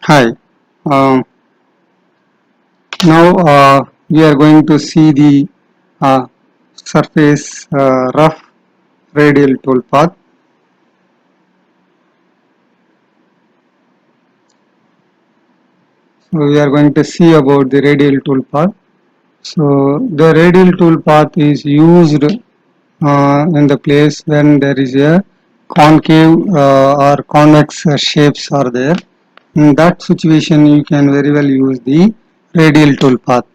Hi. Um, Now we are going to see the surface rough radial toolpath. So we are going to see about the radial toolpath. So the radial toolpath is used in the place when there is a concave or convex shapes are there. In that situation, you can very well use the radial toolpath.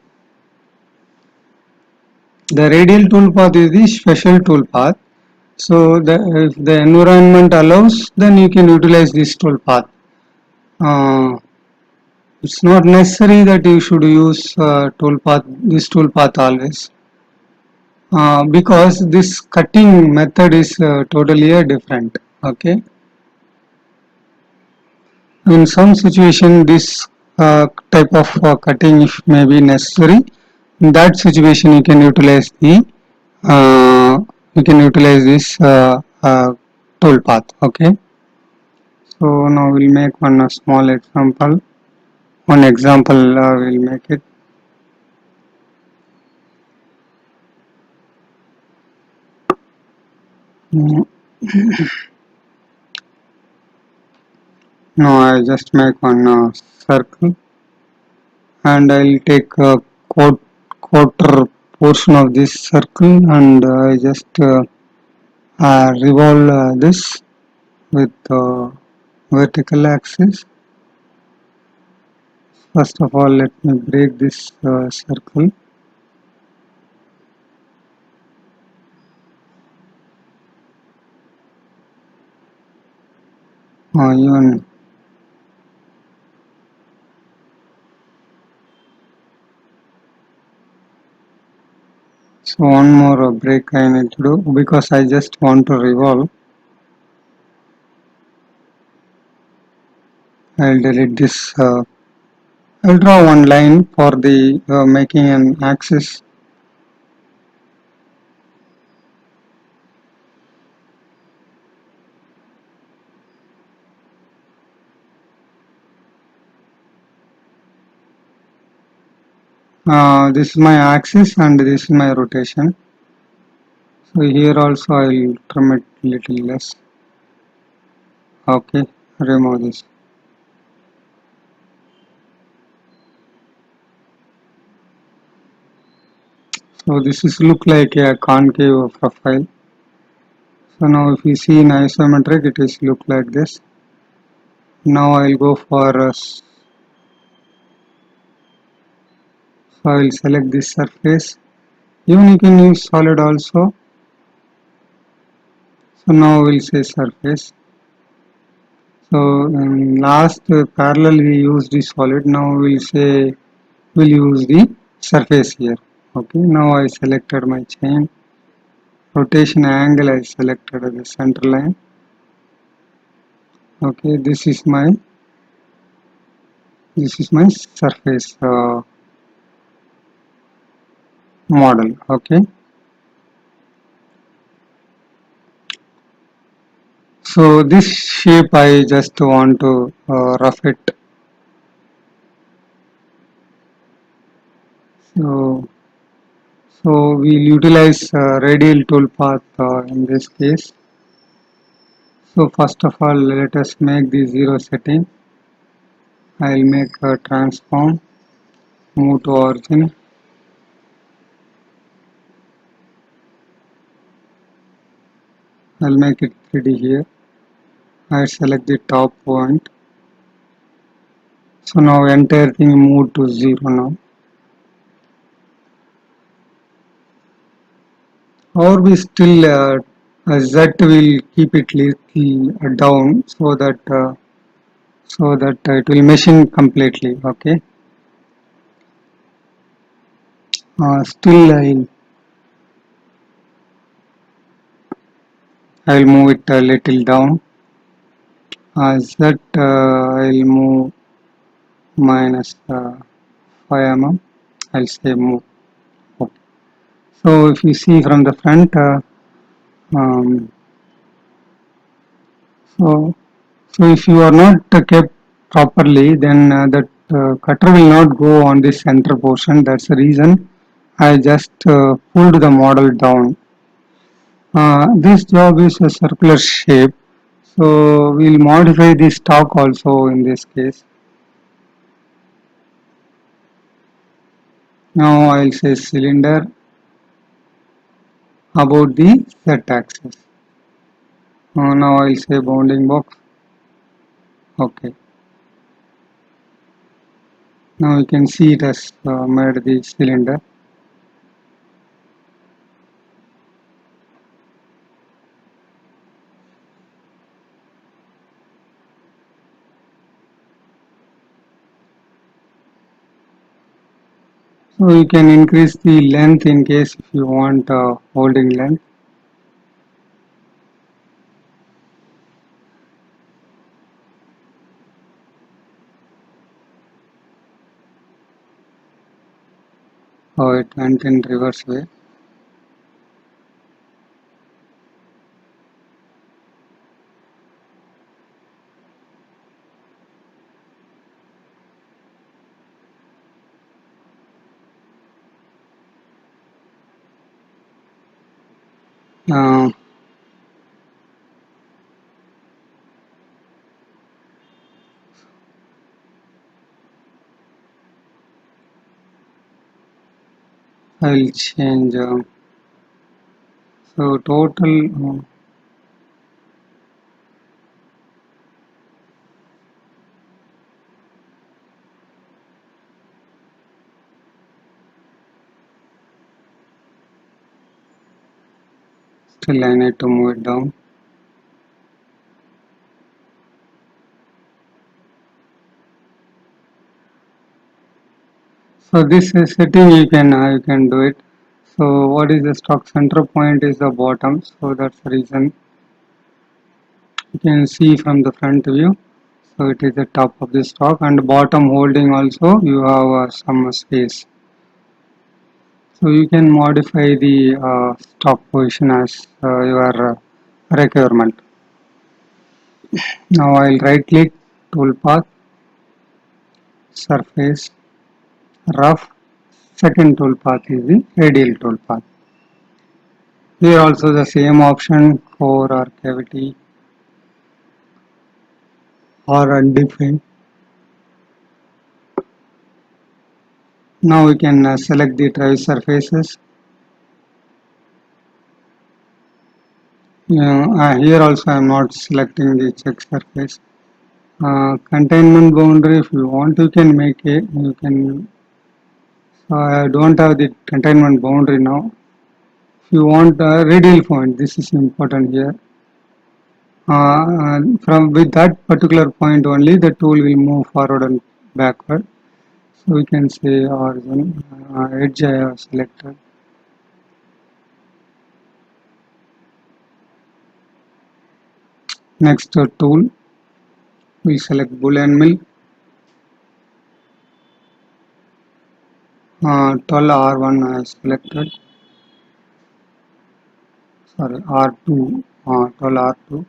The radial toolpath is the special toolpath. So if the environment allows, then you can utilize this toolpath. It's not necessary that you should use this toolpath always, because this cutting method is totally different. Okay, in some situation, this type of cutting if may be necessary. In that situation, uh, you can utilize this toolpath. Okay. So now we'll make one small example. One example we'll make it. Mm, Now I just make one circle and I'll take a quarter portion of this circle and I just revolve this with vertical axis. First of all, let me break this circle. Even so, one more break I need to do because I just want to revolve. I'll delete this. I'll draw one line for the making an axis. This is my axis and this is my rotation. So here also I'll trim it little less. Okay, remove this. So this is look like a concave profile. So now if you see in isometric, it is look like this. Now I'll go for so I'll select this surface. Even you can use solid also. So now we'll say surface. So in last parallel we used the solid. Now we'll use the surface here. Okay. Now I selected my chain. Rotation angle I selected the center line. Okay. This is my surface model. Okay. So this shape I just want to rough it. So we'll utilize radial toolpath in this case. So first of all, let us make the zero setting. I'll make a transform, move to origin. I'll make it 3D here. I select the top point. So now entire thing move to 0 now. Or we still Z will keep it little down so that it will machine completely. Okay. Still I'll move it a little down. Z I'll move minus 5 mm. I'll say move. Okay. So if you see from the front, um, so if you are not kept properly, then that cutter will not go on the center portion. That's the reason I just pulled the model down. This job is a circular shape, so we'll modify the stock also in this case. Now I'll say cylinder about the Z axis. Now I'll say bounding box. Okay. Now you can see it has made the cylinder. So you can increase the length in case if you want holding length. So it went in reverse way. Uh, I'll change. So total still I need to move it down. So this is setting you can do it. So what is the stock center point is the bottom. So that's the reason you can see from the front view. So it is the top of the stock and bottom holding also you have some space. So you can modify the stock position as your requirement. Now I'll right click toolpath, surface, rough. Second toolpath is the radial toolpath. Here also the same option, core or cavity or undefined. Now we can select the drive surfaces. Here also I am not selecting the check surface. Containment boundary, if you want you can make it. You can. I don't have the containment boundary now. If you want a radial point, this is important here. From with that particular point only, the tool will move forward and backward. So we can say origin, edge I have selected. Next tool, we select Boolean mill. 12 R1 I have selected. Sorry, R2, 12 R2.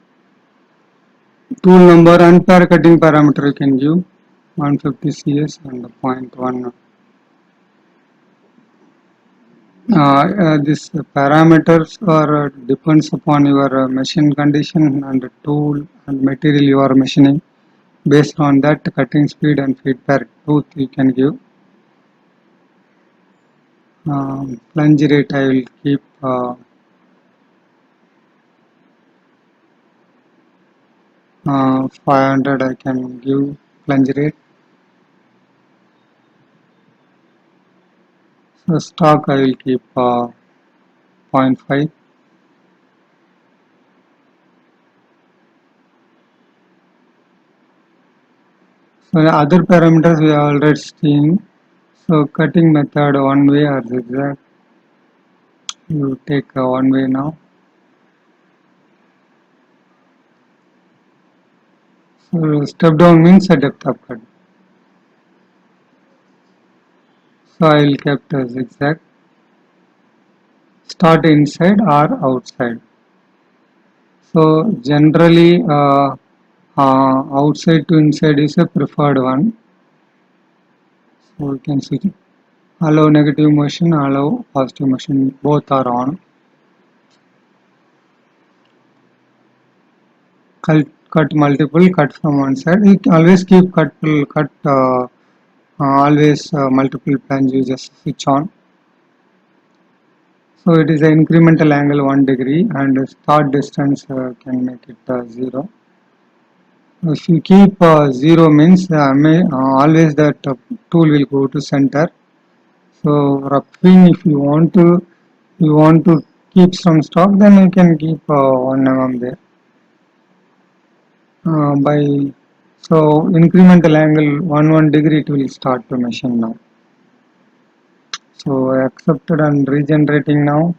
Tool number and pair cutting parameter you can give 150 CS and 0.1. This parameters are depends upon your machine condition and tool and material you are machining. Based on that, cutting speed and feed per tooth you can give. Plunge rate I will keep 500 I can give plunge rate. So stock I will keep 0.5. So the other parameters we have already seen. So cutting method one way or zigzag. You take one way now. So step down means a depth of cut. So I will kept a zigzag. Start inside or outside. So generally outside to inside is a preferred one. So we can see allow negative motion, allow positive motion, both are on. Cut multiple, cut from one side. You can always keep cut always multiple plans you just switch on. So it is an incremental angle 1 degree and start distance can make it 0. If you keep 0 means always that tool will go to center. So roughing, if you want to keep some stock, then you can keep 1 mm there. By so incremental angle 1 degree it will start to machine now. So accepted and regenerating now.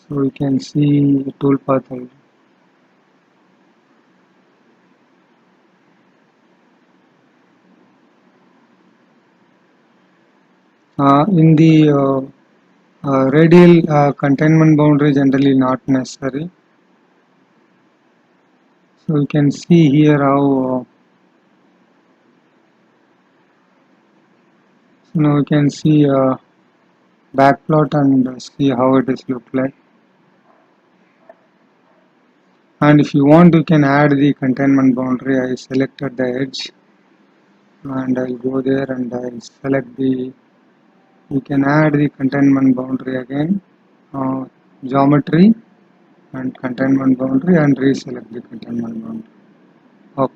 So we can see tool path. In the radial containment boundary generally not necessary. So we can see here how now we can see back plot and see how it is look like. And if you want, you can add the containment boundary. I selected the edge and I'll go there and I'll select the. You can add the containment boundary again, geometry and containment boundary and reselect the containment boundary. Okay.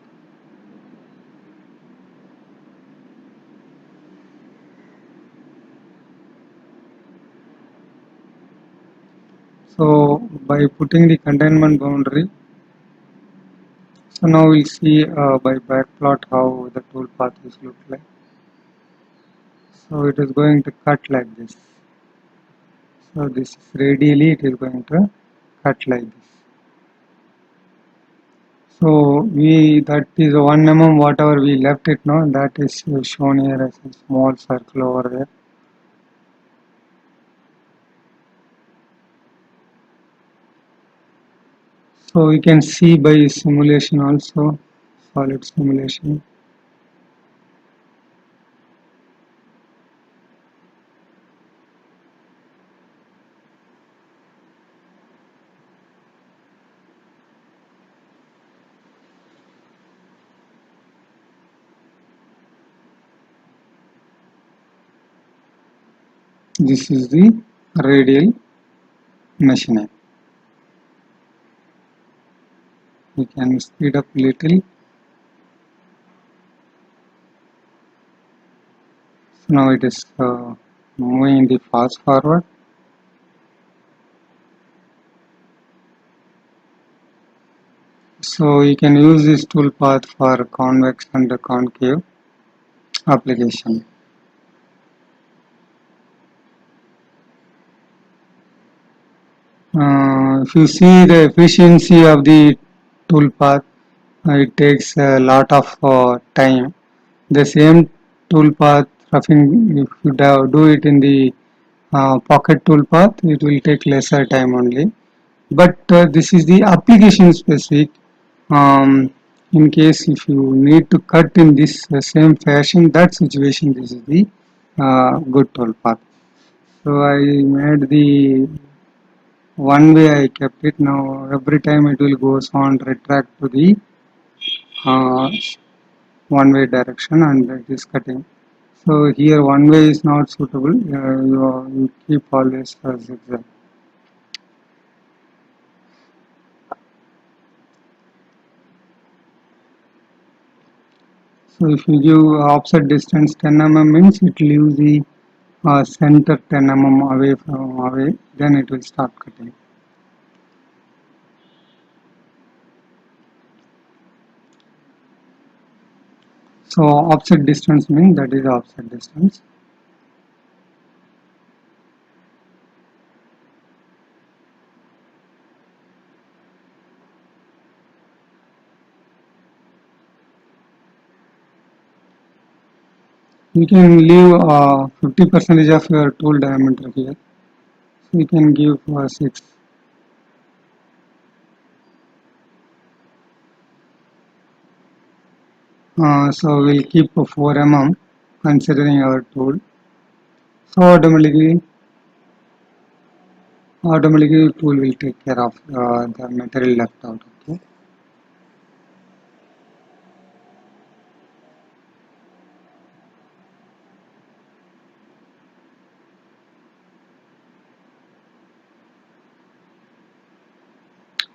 So by putting the containment boundary, so now we'll see by backplot how the tool path is look like. So it is going to cut like this. So this is radially it is going to cut like this. So that is 1 mm whatever we left it now, that is shown here as a small circle over there. So we can see by simulation also, solid simulation. This is the radial machining. We can speed up little. So now it is moving in the fast forward. So you can use this tool path for convex and concave application. If you see the efficiency of the tool path, it takes a lot of time. The same tool path roughing, if you do it in the pocket tool path, it will take lesser time only. But this is the application specific. In case if you need to cut in this same fashion, that situation, this is the good tool path. So I made the one way I kept it. Now every time it will goes on retract to the uh, one way direction and it is cutting. So here one way is not suitable. You keep always zigzag. So if you give offset distance 10 mm means it leaves the center 10 mm away from away, then it will start cutting. So offset distance means that is offset distance. You can leave 50% of your tool diameter here. So you can give 6. So we'll keep 4 mm considering our tool. So automatically tool will take care of the material left out. Okay.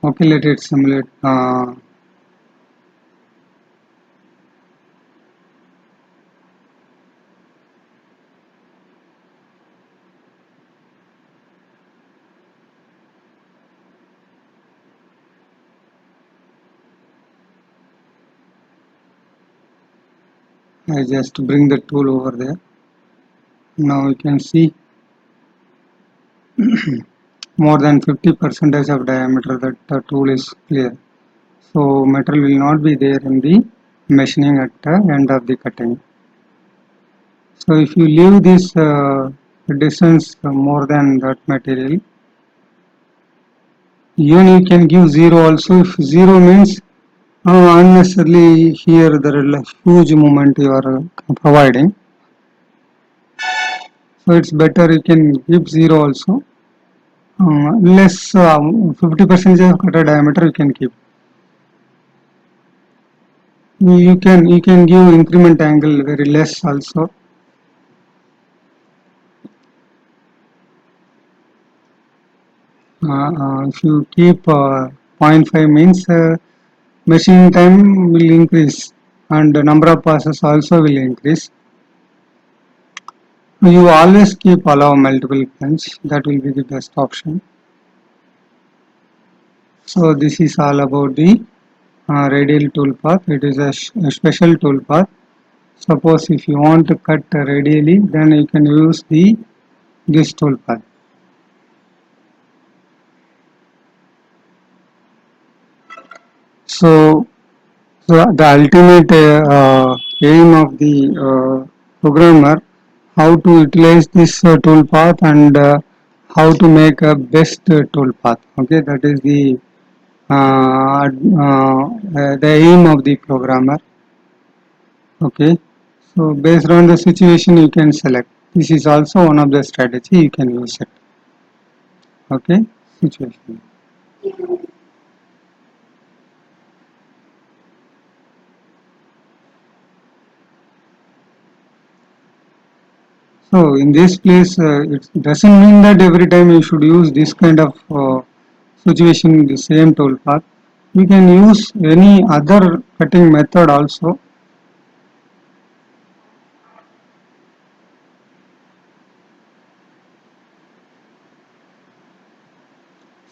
Okay, let it simulate. I just bring the tool over there. Now you can see more than 50% of diameter that the tool is clear. So metal will not be there in the machining at the end of the cutting. So if you leave this distance more than that material, even you can give 0 also. If 0 means unnecessarily here there is a huge movement you are providing. So it's better you can give 0 also. Less 50% of cutter diameter you can keep. You can give increment angle very less also. If you keep zero point 0.5 means machining time will increase and the number of passes also will increase. You always keep allow multiple plunge, that will be the best option. So this is all about the radial tool path. It is a special tool path. Suppose if you want to cut radially, then you can use this tool path. So, the ultimate aim of the programmer, how to utilize this tool path and how to make a best tool path. Okay, that is the aim of the programmer. Okay, so based on the situation you can select. This is also one of the strategy you can use it. Okay, situation. So in this place, it doesn't mean that every time you should use this kind of situation, the same tool path. We can use any other cutting method also.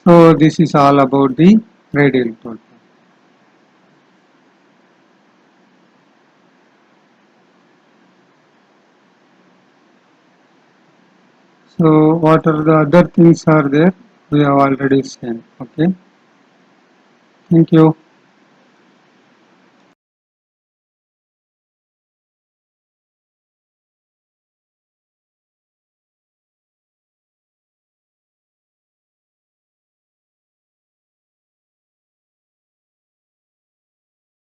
So this is all about the radial tool. So what are the other things are there? We have already seen. Okay. Thank you.